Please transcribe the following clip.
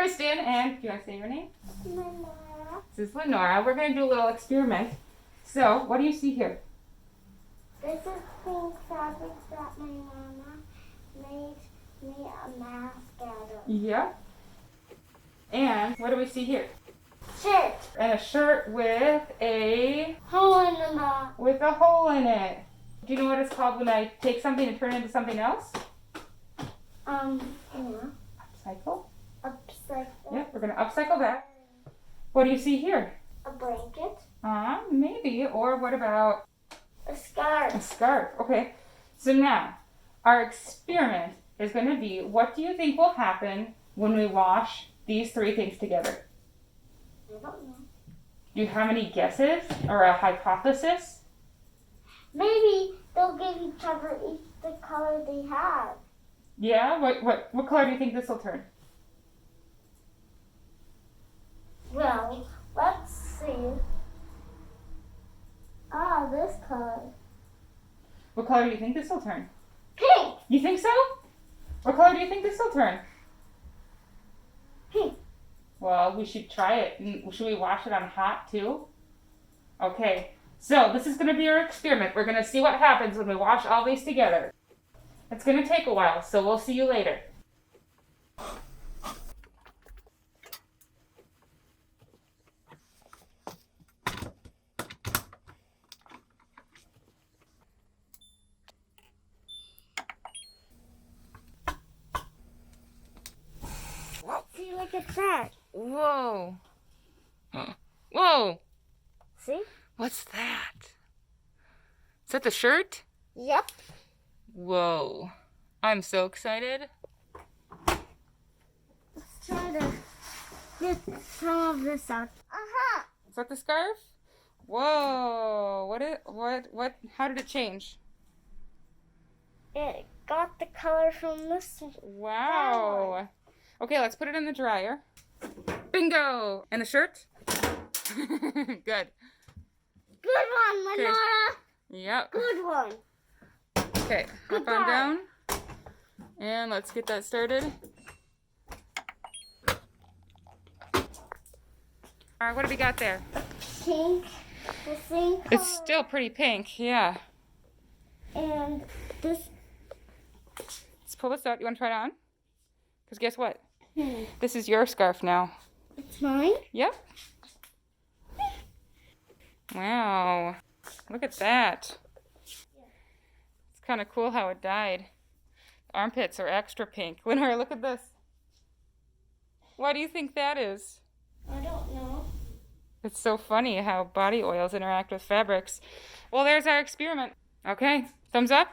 Kristen, and do you want to say your name? Lynora. This is Lynora. We're going to do a little experiment. So, what do you see here? This is pink fabric that my mama made me a mask out of. Yeah. And what do we see here? Shirt. And a shirt with a Hole in the mouth. hole in it. Do you know what it's called when I take something and turn it into something else? Yeah. Upcycle. Upcycle. Yep, we're going to upcycle that. What do you see here? A blanket. Maybe. Or what about A scarf. a scarf? Okay. So now, our experiment is going to be, what do you think will happen when we wash these three things together? I don't know. Do you have any guesses or a hypothesis? Maybe they'll give each other the color they have. Yeah? What color do you think this will turn? Well, let's see. This color. What color do you think this will turn? Pink. You think so? What color do you think this will turn? Pink. Well, we should try it. Should we wash it on hot too? Okay, so this is going to be our experiment. We're going to see what happens when we wash all these together. It's going to take a while, so we'll see you later. See, look at that. Whoa. Whoa. See? What's that? Is that the shirt? Yep. Whoa. I'm so excited. Let's try to get some of this out. Uh-huh. Is that the scarf? Whoa. How did it change? It got the color from this. Wow. Okay, let's put it in the dryer. Bingo! And the shirt? Good. Good one, Lynora. Yep. Good one. Okay, hop on down. And let's get that started. All right, what do we got there? Pink. The same color. It's still pretty pink, yeah. And this. Let's pull this out. You want to try it on? Because guess what? This is your scarf now. It's mine? Yep. Wow. Look at that. It's kind of cool how it dyed. The armpits are extra pink. Lynora, look at this. Why do you think that is? I don't know. It's so funny how body oils interact with fabrics. Well, there's our experiment. Okay, thumbs up.